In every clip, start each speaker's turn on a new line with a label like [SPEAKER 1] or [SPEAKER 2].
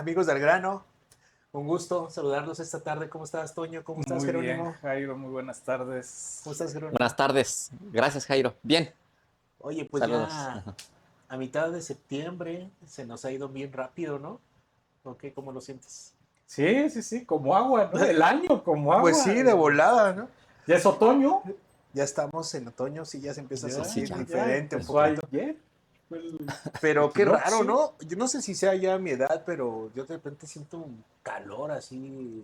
[SPEAKER 1] Amigos del grano, un gusto saludarlos esta tarde. ¿Cómo estás, Toño? ¿Cómo estás,
[SPEAKER 2] Muy bien,
[SPEAKER 1] Jerónimo?
[SPEAKER 2] Jairo, muy buenas tardes.
[SPEAKER 1] ¿Cómo estás,
[SPEAKER 3] Buenas
[SPEAKER 1] Jerónimo?
[SPEAKER 3] tardes. Gracias, Jairo. Bien,
[SPEAKER 1] Oye, pues
[SPEAKER 3] saludos.
[SPEAKER 1] ya a mitad de septiembre se nos ha ido bien rápido, ¿no? ¿O qué? ¿Cómo lo sientes?
[SPEAKER 2] Sí, sí, sí, como agua, ¿no? El año como
[SPEAKER 1] Pues
[SPEAKER 2] agua.
[SPEAKER 1] sí, de volada, ¿no?
[SPEAKER 2] Ya es otoño.
[SPEAKER 1] Ya estamos en otoño, sí, ya se empieza a
[SPEAKER 2] Ya,
[SPEAKER 3] Sí,
[SPEAKER 1] sentir
[SPEAKER 3] ya.
[SPEAKER 2] ya
[SPEAKER 1] diferente un
[SPEAKER 2] empezó
[SPEAKER 1] poquito.
[SPEAKER 2] ayer. Fue el
[SPEAKER 1] Pero qué raro,
[SPEAKER 2] equinoccio.
[SPEAKER 1] ¿no? Yo no sé si sea ya mi edad, pero yo de repente siento un calor así,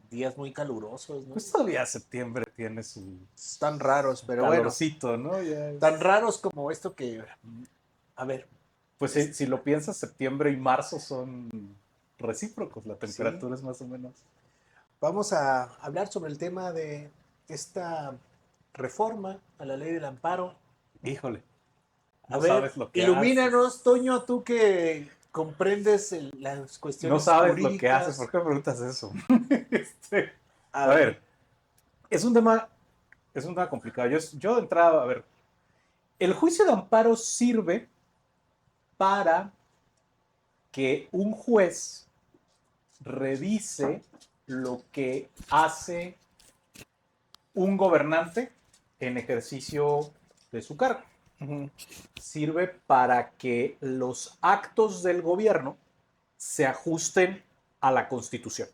[SPEAKER 1] días muy calurosos, ¿no?
[SPEAKER 2] Pues todavía septiembre tiene su,
[SPEAKER 1] Están raros,
[SPEAKER 2] su
[SPEAKER 1] pero bueno,
[SPEAKER 2] calorcito, ¿no? Ya
[SPEAKER 1] tan
[SPEAKER 2] es...
[SPEAKER 1] raros como esto que, a ver,
[SPEAKER 2] Pues
[SPEAKER 1] es,
[SPEAKER 2] si lo piensas, septiembre y marzo son recíprocos. La
[SPEAKER 1] sí,
[SPEAKER 2] temperatura es más o menos.
[SPEAKER 1] vamos a hablar sobre el tema de esta reforma a la ley del amparo.
[SPEAKER 2] Híjole,
[SPEAKER 1] A
[SPEAKER 2] no
[SPEAKER 1] ver,
[SPEAKER 2] sabes lo que
[SPEAKER 1] ilumínanos,
[SPEAKER 2] haces.
[SPEAKER 1] Toño, tú que comprendes las
[SPEAKER 2] No
[SPEAKER 1] cuestiones
[SPEAKER 2] sabes lo que haces. ¿Por
[SPEAKER 1] jurídicas.
[SPEAKER 2] qué me preguntas eso? Este,
[SPEAKER 1] A
[SPEAKER 2] a
[SPEAKER 1] ver,
[SPEAKER 2] ver, es un tema es un tema complicado. Yo de entrada, a ver, el juicio de amparo sirve para que un juez revise lo que hace un gobernante en ejercicio de su cargo. Sirve para que los actos del gobierno se ajusten a la Constitución.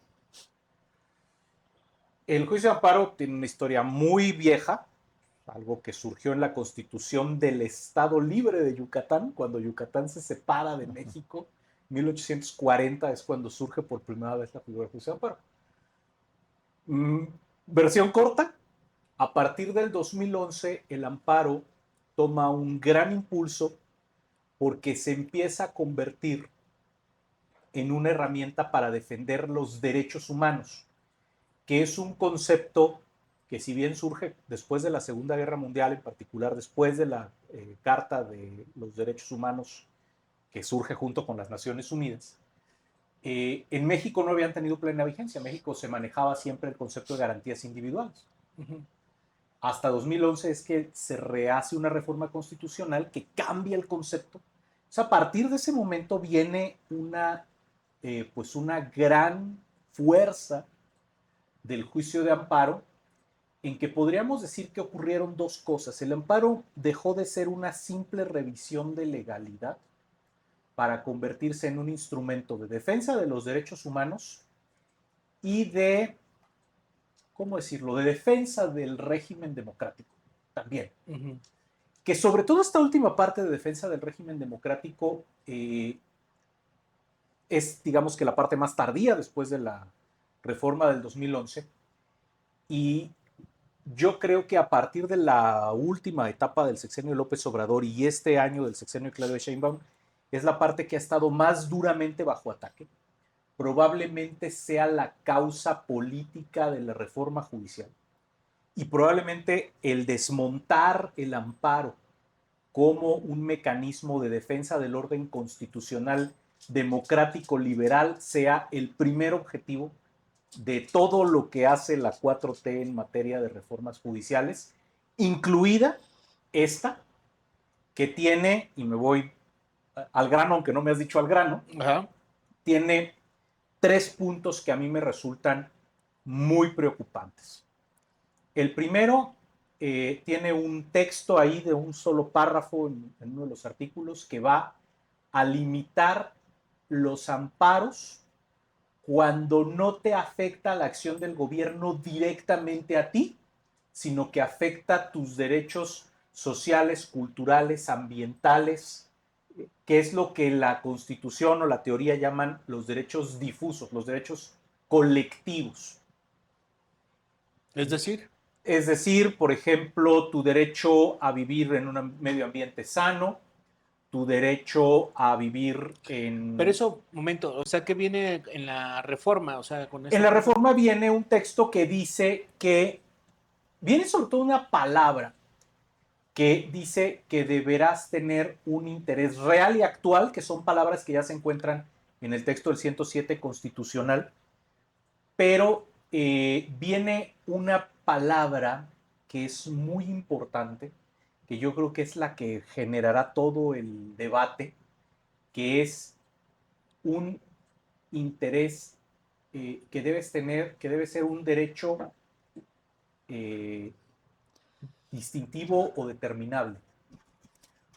[SPEAKER 2] El juicio de amparo tiene una historia muy vieja, algo que surgió en la Constitución del Estado Libre de Yucatán, cuando Yucatán se separa de México. 1840 es cuando surge por primera vez la figura de juicio de amparo. Mm, versión corta, a partir del 2011 el amparo toma un gran impulso porque se empieza a convertir en una herramienta para defender los derechos humanos, que es un concepto que si bien surge después de la Segunda Guerra Mundial, en particular después de la Carta de los Derechos Humanos, que surge junto con las Naciones Unidas, en México no habían tenido plena vigencia. En México se manejaba siempre el concepto de garantías individuales. Hasta 2011 es que se rehace una reforma constitucional que cambia el concepto. O sea, a partir de ese momento viene pues una gran fuerza del juicio de amparo, en que podríamos decir que ocurrieron dos cosas. El amparo dejó de ser una simple revisión de legalidad para convertirse en un instrumento de defensa de los derechos humanos y de, ¿cómo decirlo?, de defensa del régimen democrático también. Que sobre todo esta última parte de defensa del régimen democrático es, digamos que la parte más tardía después de la reforma del 2011, y yo creo que a partir de la última etapa del sexenio de López Obrador y este año del sexenio de Claudia Sheinbaum, es la parte que ha estado más duramente bajo ataque. Probablemente sea la causa política de la reforma judicial. Y probablemente el desmontar el amparo como un mecanismo de defensa del orden constitucional democrático liberal sea el primer objetivo de todo lo que hace la 4T en materia de reformas judiciales, incluida esta que tiene, y me voy al grano, aunque no me has dicho al grano,
[SPEAKER 1] ajá.
[SPEAKER 2] tiene tres puntos que a mí me resultan muy preocupantes. El primero tiene un texto ahí de un solo párrafo en uno de los artículos que va a limitar los amparos cuando no te afecta la acción del gobierno directamente a ti, sino que afecta tus derechos sociales, culturales, ambientales, que es lo que la Constitución o la teoría llaman los derechos difusos, los derechos colectivos.
[SPEAKER 1] Es decir,
[SPEAKER 2] Es decir, por ejemplo, tu derecho a vivir en un medio ambiente sano, tu derecho a vivir
[SPEAKER 1] pero
[SPEAKER 2] en...
[SPEAKER 1] eso, momento, o sea, ¿qué viene en la reforma? O sea, con
[SPEAKER 2] En
[SPEAKER 1] ese
[SPEAKER 2] la
[SPEAKER 1] punto.
[SPEAKER 2] reforma viene un texto que dice que... Viene sobre todo una palabra que dice que deberás tener un interés real y actual, que son palabras que ya se encuentran en el texto del 107 constitucional, pero viene una palabra que es muy importante, que yo creo que es la que generará todo el debate, que es un interés que debes tener, que debe ser un derecho distintivo o determinable.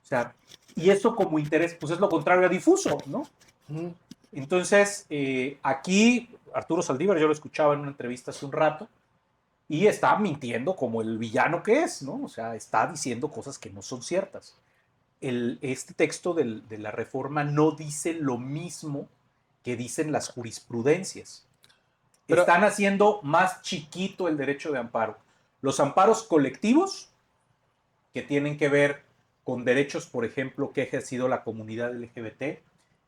[SPEAKER 2] O sea, y eso como interés, pues es lo contrario a difuso, ¿no? Entonces, aquí Arturo Saldívar, yo lo escuchaba en una entrevista hace un rato, y está mintiendo como el villano que es, ¿no? O sea, está diciendo cosas que no son ciertas. Este texto de la reforma no dice lo mismo que dicen las jurisprudencias.
[SPEAKER 1] Pero,
[SPEAKER 2] Están haciendo más chiquito el derecho de amparo. Los amparos colectivos, que tienen que ver con derechos, por ejemplo, que ha ejercido la comunidad LGBT,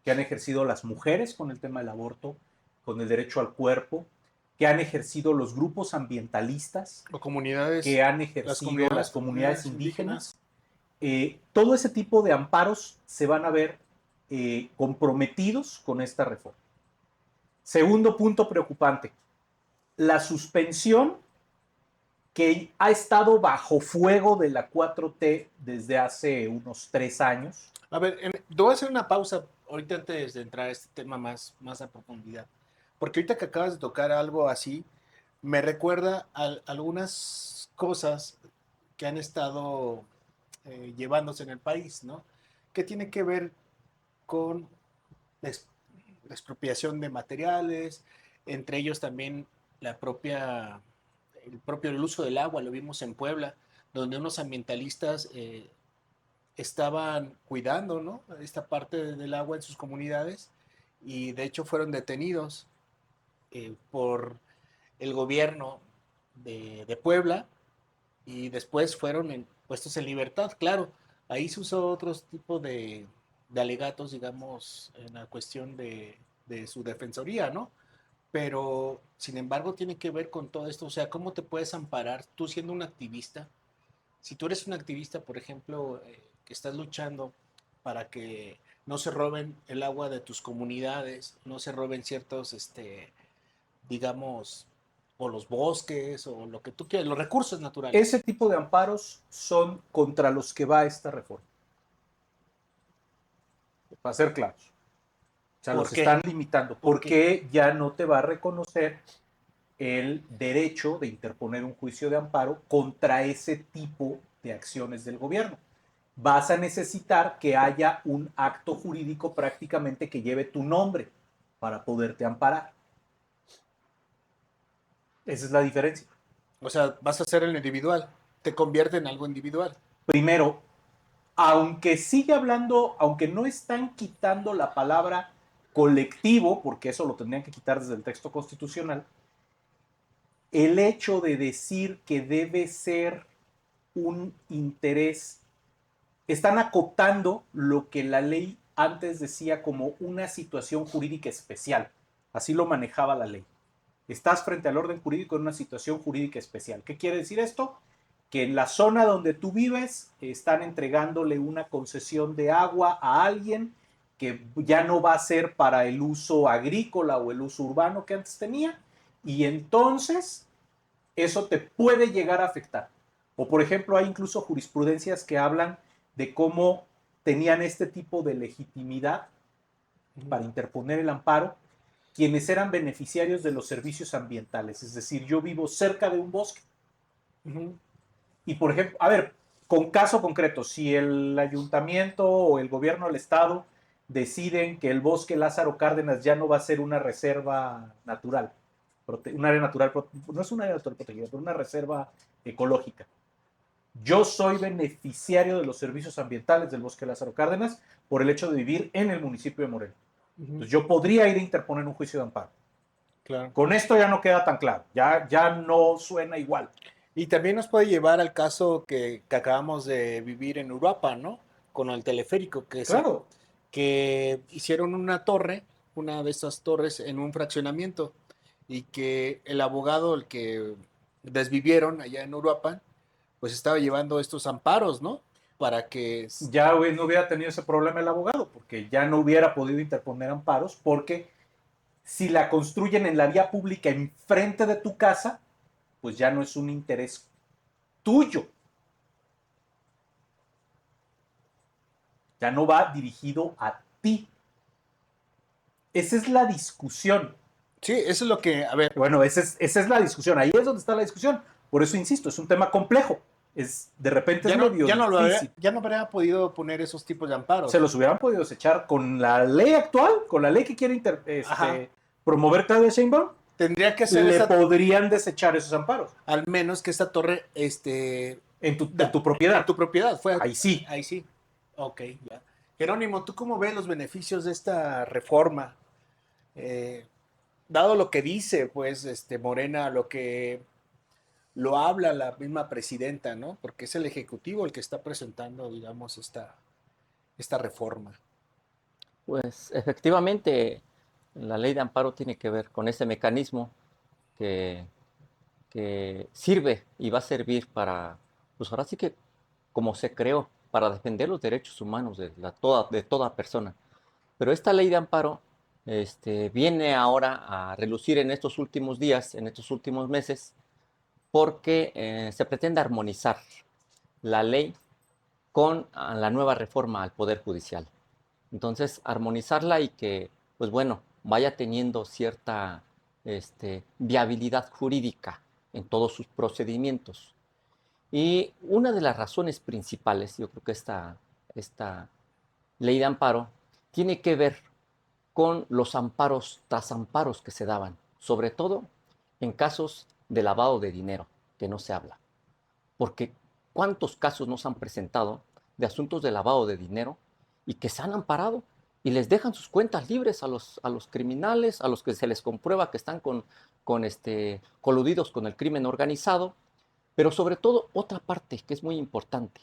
[SPEAKER 2] que han ejercido las mujeres con el tema del aborto, con el derecho al cuerpo, que han ejercido los grupos ambientalistas,
[SPEAKER 1] o comunidades,
[SPEAKER 2] que han ejercido las comunidades indígenas. Todo ese tipo de amparos se van a ver comprometidos con esta reforma. Segundo punto preocupante, la suspensión que ha estado bajo fuego de la 4T desde hace unos 3 años.
[SPEAKER 1] A ver, voy a hacer una pausa ahorita antes de entrar a este tema más a profundidad. Porque ahorita que acabas de tocar algo así, me recuerda a algunas cosas que han estado llevándose en el país, ¿no? Que tiene que ver con la expropiación de materiales, entre ellos también el uso del agua, lo vimos en Puebla, donde unos ambientalistas estaban cuidando, ¿no?, esta parte del agua en sus comunidades, y de hecho fueron detenidos por el gobierno de Puebla, y después fueron puestos en libertad. Claro, ahí se usó otro tipo de alegatos, digamos, en la cuestión de su defensoría, ¿no? Pero, sin embargo, tiene que ver con todo esto. O sea, ¿cómo te puedes amparar tú siendo un activista? Si tú eres un activista, por ejemplo, que estás luchando para que no se roben el agua de tus comunidades, no se roben ciertos, digamos, o los bosques, o lo que tú quieras, los recursos naturales.
[SPEAKER 2] Ese tipo de amparos son contra los que va esta reforma. Para ser claros. O sea, los están limitando. Porque ya no te va a reconocer el derecho de interponer un juicio de amparo contra ese tipo de acciones del gobierno. Vas a necesitar que haya un acto jurídico prácticamente que lleve tu nombre para poderte amparar. Esa es la diferencia.
[SPEAKER 1] O sea, vas a ser el individual, te convierte en algo individual.
[SPEAKER 2] Primero, aunque sigue hablando, aunque no están quitando la palabra colectivo, porque eso lo tendrían que quitar desde el texto constitucional, el hecho de decir que debe ser un interés, están acotando lo que la ley antes decía como una situación jurídica especial. Así lo manejaba la ley. Estás frente al orden jurídico en una situación jurídica especial. ¿Qué quiere decir esto? Que en la zona donde tú vives están entregándole una concesión de agua a alguien que ya no va a ser para el uso agrícola o el uso urbano que antes tenía, y entonces eso te puede llegar a afectar. O por ejemplo, hay incluso jurisprudencias que hablan de cómo tenían este tipo de legitimidad para interponer el amparo quienes eran beneficiarios de los servicios ambientales. Es decir, yo vivo cerca de un bosque. Y por ejemplo, a ver, con caso concreto, si el ayuntamiento o el gobierno del estado deciden que el bosque Lázaro Cárdenas ya no va a ser una reserva natural, un área natural, no es un área natural protegida, pero una reserva ecológica. Yo soy beneficiario de los servicios ambientales del bosque Lázaro Cárdenas por el hecho de vivir en el municipio de Morelia. Entonces yo podría ir a interponer un juicio de amparo.
[SPEAKER 1] Claro.
[SPEAKER 2] Con esto ya no queda tan claro, ya no suena igual.
[SPEAKER 1] Y también nos puede llevar al caso que acabamos de vivir en Uruapan, ¿no? Con el teleférico,
[SPEAKER 2] Claro.
[SPEAKER 1] que hicieron una torre, una de estas torres en un fraccionamiento, y que el abogado, el que desvivieron allá en Uruapan, pues estaba llevando estos amparos, ¿no? Para que...
[SPEAKER 2] Ya no hubiera tenido ese problema el abogado, porque ya no hubiera podido interponer amparos, porque si la construyen en la vía pública enfrente de tu casa, pues ya no es un interés tuyo. Ya no va dirigido a ti. esa es la discusión.
[SPEAKER 1] Sí, eso es lo que, a ver,
[SPEAKER 2] Bueno, esa es la discusión. Ahí es donde está la discusión. Por eso insisto, es un tema complejo. De repente es medio difícil.
[SPEAKER 1] ya no habría podido poner esos tipos de
[SPEAKER 2] Se
[SPEAKER 1] amparos.
[SPEAKER 2] los hubieran podido desechar con la ley actual, con la ley que quiere
[SPEAKER 1] Ajá.
[SPEAKER 2] promover Claudia Sheinbaum,
[SPEAKER 1] Tendría que ser
[SPEAKER 2] le podrían desechar esos amparos
[SPEAKER 1] al menos que esta torre,
[SPEAKER 2] en tu
[SPEAKER 1] en
[SPEAKER 2] propiedad.
[SPEAKER 1] tu propiedad.
[SPEAKER 2] Ahí sí.
[SPEAKER 1] Ahí sí. Ok, ya. Jerónimo, ¿tú cómo ves los beneficios de esta reforma? Eh, Dado lo que dice, pues, Morena, lo que lo habla la misma presidenta, ¿no? Porque es el Ejecutivo el que está presentando, digamos, esta reforma.
[SPEAKER 3] Pues efectivamente, la ley de amparo tiene que ver con ese mecanismo que, que sirve y va a servir para, pues ahora sí que como se creó, para defender los derechos humanos de toda persona. Pero esta ley de amparo viene ahora a relucir en estos últimos días, en estos últimos meses, porque se pretende armonizar la ley con la nueva reforma al Poder Judicial. Entonces, armonizarla y que, pues bueno, vaya teniendo cierta viabilidad jurídica en todos sus procedimientos. Y una de las razones principales, yo creo que esta ley de amparo tiene que ver con los amparos tras amparos que se daban, sobre todo en casos de lavado de dinero, que no se habla. Porque ¿cuántos casos nos han presentado de asuntos de lavado de dinero y que se han amparado y les dejan sus cuentas libres a los criminales, a los que se les comprueba que están coludidos con el crimen organizado? Pero sobre todo otra parte que es muy importante,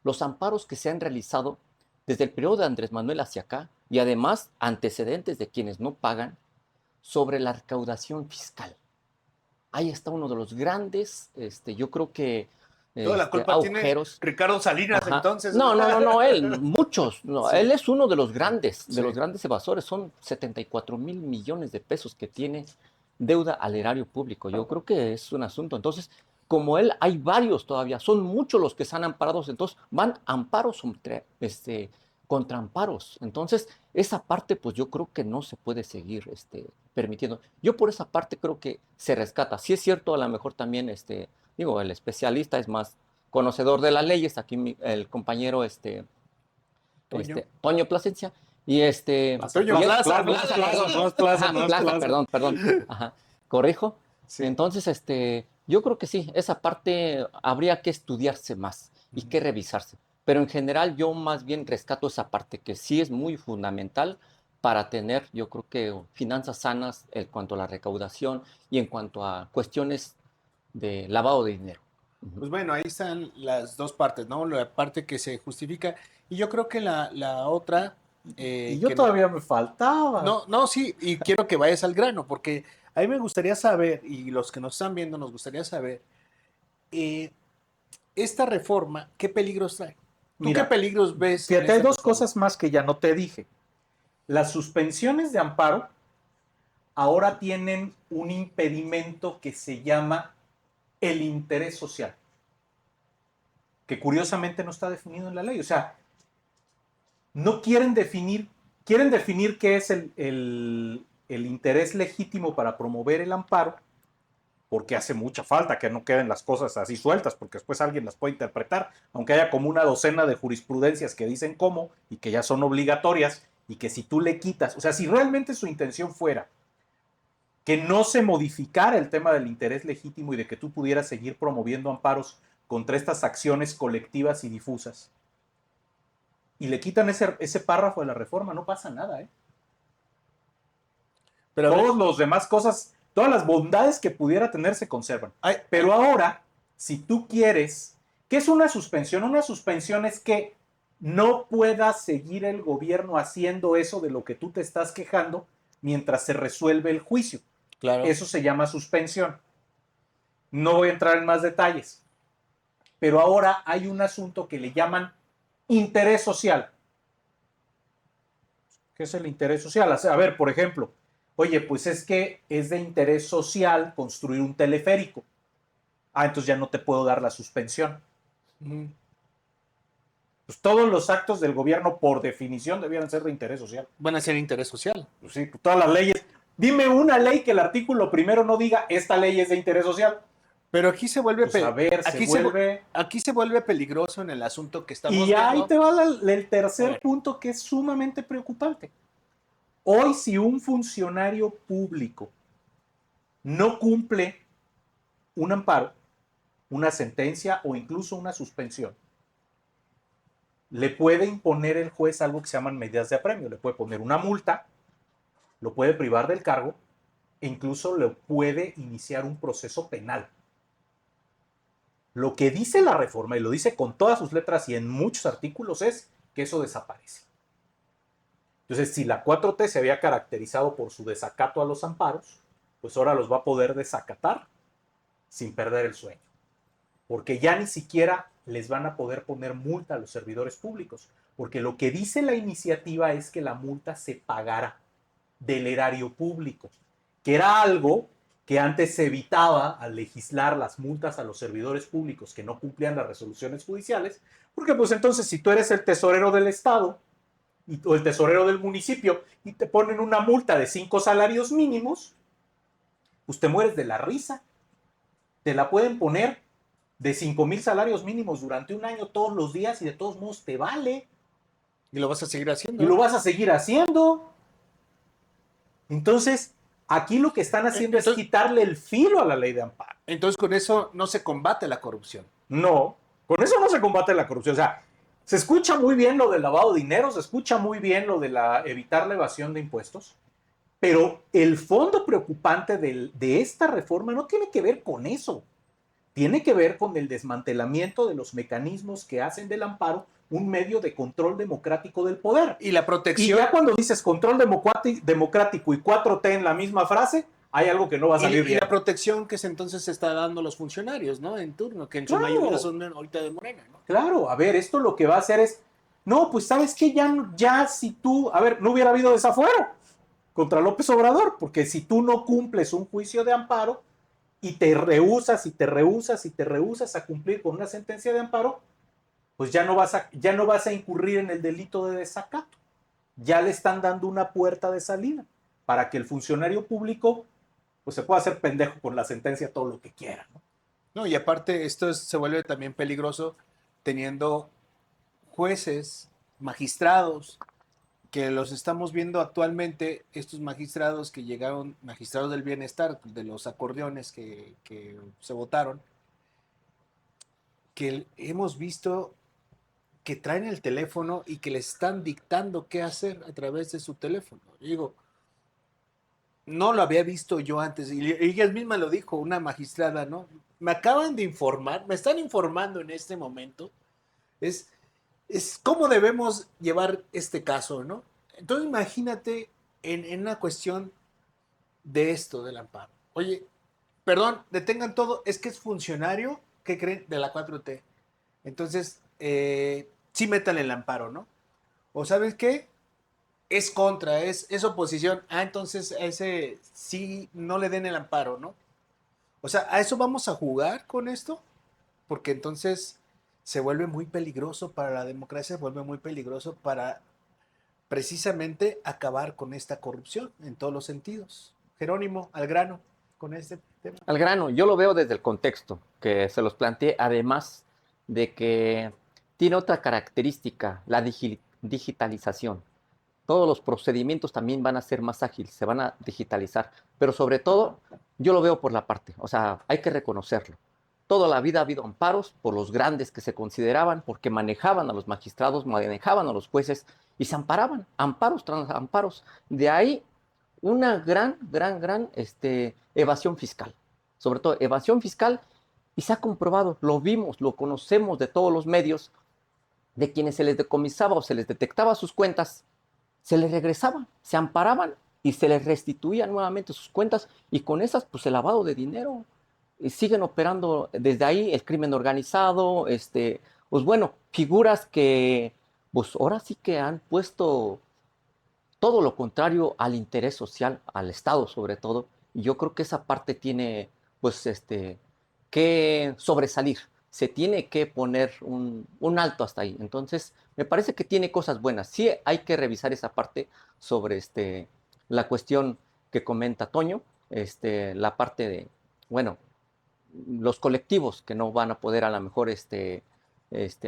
[SPEAKER 3] los amparos que se han realizado desde el periodo de Andrés Manuel hacia acá y además antecedentes de quienes no pagan sobre la recaudación fiscal. Ahí está uno de los grandes, yo creo que
[SPEAKER 1] Toda la culpa tiene
[SPEAKER 3] agujeros.
[SPEAKER 1] Ricardo Salinas,
[SPEAKER 3] Ajá.
[SPEAKER 1] entonces.
[SPEAKER 3] No, él, muchos, no,
[SPEAKER 1] Sí,
[SPEAKER 3] él es uno de los
[SPEAKER 1] sí.
[SPEAKER 3] grandes evasores, son 74,000 millones de pesos que tiene deuda al erario público. Yo creo que es un asunto. Entonces, como él, hay varios todavía, son muchos los que están amparados, entonces van amparos contra amparos. Entonces, esa parte, pues yo creo que no se puede seguir permitiendo. Yo por esa parte creo que se rescata. Si es cierto, a lo mejor también, digo, el especialista es más conocedor de las leyes, aquí el compañero
[SPEAKER 1] Toño.
[SPEAKER 3] Toño Plasencia, y
[SPEAKER 1] Toño
[SPEAKER 3] y él,
[SPEAKER 1] Plaza,
[SPEAKER 3] Ajá, Plaza, perdón, ajá, corrijo.
[SPEAKER 1] Sí.
[SPEAKER 3] Entonces, yo creo que sí, esa parte habría que estudiarse más y que revisarse. Pero en general yo más bien rescato esa parte que sí es muy fundamental para tener, yo creo que finanzas sanas en cuanto a la recaudación y en cuanto a cuestiones de lavado de dinero. Ujú.
[SPEAKER 1] Pues bueno, ahí están las dos partes, ¿no? La parte que se justifica. Y yo creo que la otra,
[SPEAKER 2] Y yo
[SPEAKER 1] que no,
[SPEAKER 2] todavía me faltaba.
[SPEAKER 1] no, no, sí, y quiero que vayas al grano, porque a mí me gustaría saber, y los que nos están viendo nos gustaría saber, eh, esta reforma, ¿qué peligros trae? ¿Tú qué
[SPEAKER 2] Mira,
[SPEAKER 1] peligros ves en
[SPEAKER 2] fíjate, hay
[SPEAKER 1] esta
[SPEAKER 2] dos
[SPEAKER 1] reforma?
[SPEAKER 2] cosas más que ya no te dije. Las suspensiones de amparo ahora tienen un impedimento que se llama el interés social, que curiosamente no está definido en la ley. O sea, no quieren definir qué es el interés legítimo para promover el amparo, porque hace mucha falta que no queden las cosas así sueltas, porque después alguien las puede interpretar, aunque haya como una docena de jurisprudencias que dicen cómo y que ya son obligatorias, y que si tú le quitas, o sea, si realmente su intención fuera que no se modificara el tema del interés legítimo y de que tú pudieras seguir promoviendo amparos contra estas acciones colectivas y difusas, y le quitan ese párrafo de la reforma, no pasa nada, ¿eh?
[SPEAKER 1] Pero a ver,
[SPEAKER 2] Todos los demás cosas, todas las bondades que pudiera tener se conservan.
[SPEAKER 1] hay,
[SPEAKER 2] Pero ahora, si tú quieres, ¿qué es una suspensión? Una suspensión es que no pueda seguir el gobierno haciendo eso de lo que tú te estás quejando mientras se resuelve el juicio.
[SPEAKER 1] claro,
[SPEAKER 2] Eso se llama suspensión. No voy a entrar en más detalles. Pero ahora hay un asunto que le llaman interés social. ¿Qué es el interés social? A ver, por ejemplo, oye, pues es que es de interés social construir un teleférico. Ah, entonces ya no te puedo dar la suspensión.
[SPEAKER 1] ujú,
[SPEAKER 2] Pues todos los actos del gobierno, por definición, debieran ser de interés social.
[SPEAKER 1] Van a ser interés social.
[SPEAKER 2] Pues sí, todas las leyes. Dime una ley que el artículo primero no diga esta ley es de interés social.
[SPEAKER 1] Pero aquí se vuelve,
[SPEAKER 2] Pues a ver,
[SPEAKER 1] aquí se vuelve peligroso en el asunto que estamos
[SPEAKER 2] Y ahí
[SPEAKER 1] viendo.
[SPEAKER 2] te va el tercer punto que es sumamente preocupante. Hoy, si un funcionario público no cumple un amparo, una sentencia o incluso una suspensión, le puede imponer el juez algo que se llaman medidas de apremio. Le puede poner una multa, lo puede privar del cargo e incluso le puede iniciar un proceso penal. Lo que dice la reforma, y lo dice con todas sus letras y en muchos artículos, es que eso desaparece. Entonces, si la 4T se había caracterizado por su desacato a los amparos, pues ahora los va a poder desacatar sin perder el sueño. Porque ya ni siquiera les van a poder poner multa a los servidores públicos. Porque lo que dice la iniciativa es que la multa se pagará del erario público, que era algo que antes se evitaba al legislar las multas a los servidores públicos que no cumplían las resoluciones judiciales, porque pues entonces si tú eres el tesorero del estado o el tesorero del municipio y te ponen una multa de 5 salarios mínimos, pues te mueres de la risa. Te la pueden poner de 5,000 salarios mínimos durante un año todos los días y de todos modos te vale.
[SPEAKER 1] Y lo vas a seguir haciendo.
[SPEAKER 2] Y lo vas a seguir haciendo. Entonces, aquí lo que están haciendo es quitarle el filo a la ley de amparo.
[SPEAKER 1] Entonces, con eso no se combate la corrupción.
[SPEAKER 2] No, con eso no se combate la corrupción. O sea, se escucha muy bien lo del lavado de dinero, se escucha muy bien lo de evitar la evasión de impuestos, pero el fondo preocupante de esta reforma no tiene que ver con eso. Tiene que ver con el desmantelamiento de los mecanismos que hacen del amparo un medio de control democrático del poder.
[SPEAKER 1] Y la protección.
[SPEAKER 2] Y ya cuando dices control democrático y 4T en la misma frase, hay algo que no va a salir bien.
[SPEAKER 1] Y la protección que entonces se está dando a los funcionarios, ¿no? En turno, que en su mayoría son ahorita de Morena, ¿no?
[SPEAKER 2] Claro, a ver, esto lo que va a hacer es, no, pues sabes que ya si tú, a ver, no hubiera habido desafuero contra López Obrador, porque si tú no cumples un juicio de amparo y te rehusas a cumplir con una sentencia de amparo, pues ya no vas a incurrir en el delito de desacato. Ya le están dando una puerta de salida para que el funcionario público pues se pueda hacer pendejo con la sentencia todo lo que quiera, ¿no?
[SPEAKER 1] No, y aparte esto se vuelve también peligroso teniendo jueces, magistrados, que los estamos viendo actualmente, estos magistrados que llegaron, magistrados del bienestar, de los acordeones que se votaron, que hemos visto que traen el teléfono y que les están dictando qué hacer a través de su teléfono. Yo digo, no lo había visto yo antes, y ella misma lo dijo, una magistrada, ¿no? Me acaban de informar, me están informando en este momento, es cómo debemos llevar este caso, ¿no? Entonces imagínate en una cuestión de esto, del amparo. Oye, perdón, detengan todo, es que es funcionario, ¿qué creen? De la 4T. Entonces, sí metan el amparo, ¿no? O ¿sabes qué? Es contra, es oposición. Ah, entonces a ese sí no le den el amparo, ¿no? O sea, ¿a eso vamos a jugar con esto? Porque entonces se vuelve muy peligroso para la democracia, se vuelve muy peligroso para precisamente acabar con esta corrupción en todos los sentidos. Jerónimo, al grano con este tema.
[SPEAKER 3] Al grano, yo lo veo desde el contexto que se los planteé, además de que tiene otra característica, la digitalización. Todos los procedimientos también van a ser más ágiles, se van a digitalizar, pero sobre todo yo lo veo por la parte, o sea, hay que reconocerlo. Toda la vida ha habido amparos por los grandes que se consideraban, porque manejaban a los magistrados, manejaban a los jueces y se amparaban, amparos tras amparos. De ahí una gran evasión fiscal, sobre todo evasión fiscal, y se ha comprobado, lo vimos, lo conocemos de todos los medios, de quienes se les decomisaba o se les detectaba sus cuentas, se les regresaban, se amparaban y se les restituían nuevamente sus cuentas, y con esas, pues el lavado de dinero, y siguen operando desde ahí el crimen organizado, pues bueno, figuras que, pues ahora sí que han puesto todo lo contrario al interés social, al Estado sobre todo, y yo creo que esa parte tiene, pues, que sobresalir, se tiene que poner un alto hasta ahí. Entonces, me parece que tiene cosas buenas. Sí hay que revisar esa parte sobre la cuestión que comenta Toño, la parte de, bueno, los colectivos que no van a poder a lo mejor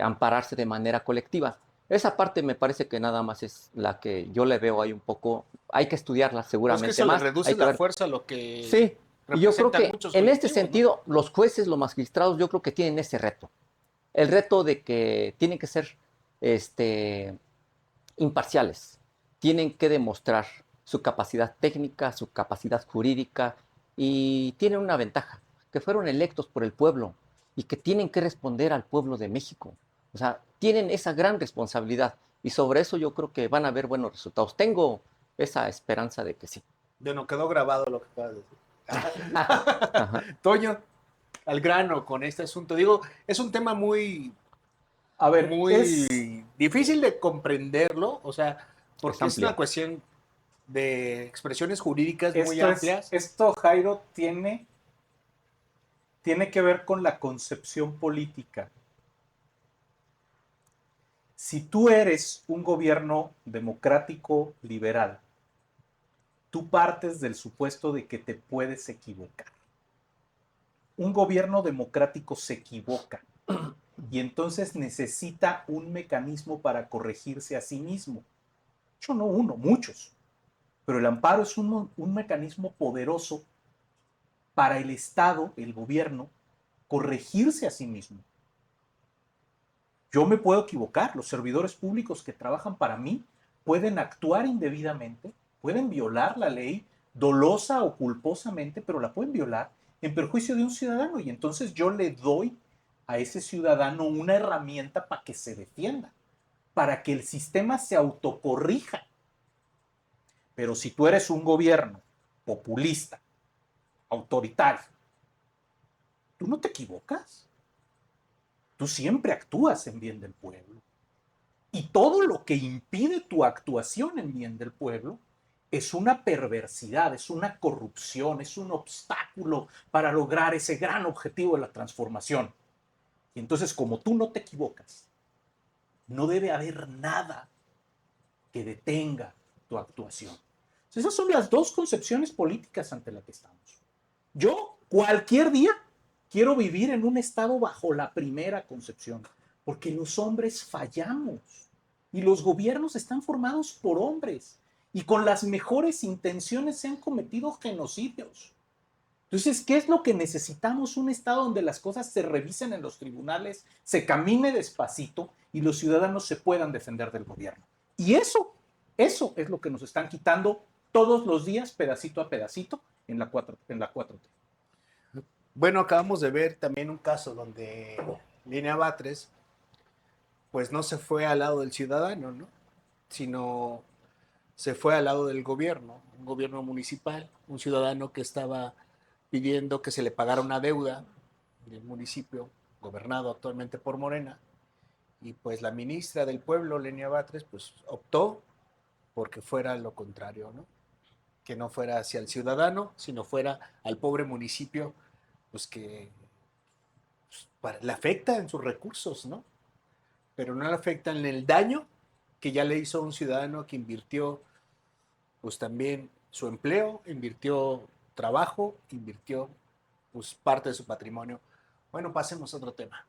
[SPEAKER 3] ampararse de manera colectiva. Esa parte me parece que nada más es la que yo le veo ahí un poco, hay que estudiarla
[SPEAKER 1] Pues que
[SPEAKER 3] seguramente
[SPEAKER 1] eso le
[SPEAKER 3] más,
[SPEAKER 1] reduce
[SPEAKER 3] hay que
[SPEAKER 1] la
[SPEAKER 3] ver.
[SPEAKER 1] fuerza a lo que
[SPEAKER 3] Sí, y yo creo
[SPEAKER 1] representan
[SPEAKER 3] que
[SPEAKER 1] muchos
[SPEAKER 3] en este
[SPEAKER 1] colectivos, ¿no?
[SPEAKER 3] sentido los jueces, los magistrados, yo creo que tienen ese reto. El reto de que tienen que ser este, imparciales, tienen que demostrar su capacidad técnica, su capacidad jurídica y tienen una ventaja, que fueron electos por el pueblo y que tienen que responder al pueblo de México. O sea, tienen esa gran responsabilidad y sobre eso yo creo que van a haber buenos resultados. Tengo esa esperanza de que sí.
[SPEAKER 1] Bueno, quedó grabado lo que acabas de
[SPEAKER 3] Ajá,
[SPEAKER 1] decir. Toño, al grano con este asunto. Digo, es un tema muy,
[SPEAKER 2] A ver,
[SPEAKER 1] muy difícil de comprenderlo, o sea,
[SPEAKER 3] es
[SPEAKER 1] porque es una
[SPEAKER 3] amplio.
[SPEAKER 1] cuestión de expresiones jurídicas muy amplias.
[SPEAKER 2] esto, Jairo, tiene que ver con la concepción política. Si tú eres un gobierno democrático liberal, tú partes del supuesto de que te puedes equivocar. Un gobierno democrático se equivoca y entonces necesita un mecanismo para corregirse a sí mismo. Yo no uno, muchos. Pero el amparo es un mecanismo poderoso para el Estado, el gobierno, corregirse a sí mismo. Yo me puedo equivocar, los servidores públicos que trabajan para mí pueden actuar indebidamente, pueden violar la ley dolosa o culposamente, pero la pueden violar en perjuicio de un ciudadano y entonces yo le doy a ese ciudadano una herramienta para que se defienda, para que el sistema se autocorrija. Pero si tú eres un gobierno populista, autoritario, tú no te equivocas. Tú siempre actúas en bien del pueblo. Y todo lo que impide tu actuación en bien del pueblo es una perversidad, es una corrupción, es un obstáculo para lograr ese gran objetivo de la transformación. Y entonces, como tú no te equivocas, no debe haber nada que detenga tu actuación. Esas son las dos concepciones políticas ante las que estamos. Yo, cualquier día, quiero vivir en un estado bajo la primera concepción, porque los hombres fallamos y los gobiernos están formados por hombres y con las mejores intenciones se han cometido genocidios. Entonces, ¿qué es lo que necesitamos? Un estado donde las cosas se revisen en los tribunales, se camine despacito y los ciudadanos se puedan defender del gobierno. Y eso es lo que nos están quitando todos los días, pedacito a pedacito, en la 4T.
[SPEAKER 1] Bueno, acabamos de ver también un caso donde Línea Batres, pues no se fue al lado del ciudadano, ¿no? Sino se fue al lado del gobierno, un gobierno municipal, un ciudadano que estaba pidiendo que se le pagara una deuda del municipio, gobernado actualmente por Morena, y pues la ministra del pueblo, Lenia Batres, pues optó porque fuera lo contrario, ¿no? Que no fuera hacia el ciudadano, sino fuera al pobre municipio, pues que le afecta en sus recursos, ¿no? Pero no le afecta en el daño que ya le hizo a un ciudadano que invirtió, pues también su empleo, invirtió trabajo, invirtió, pues parte de su patrimonio. Bueno, pasemos a otro tema.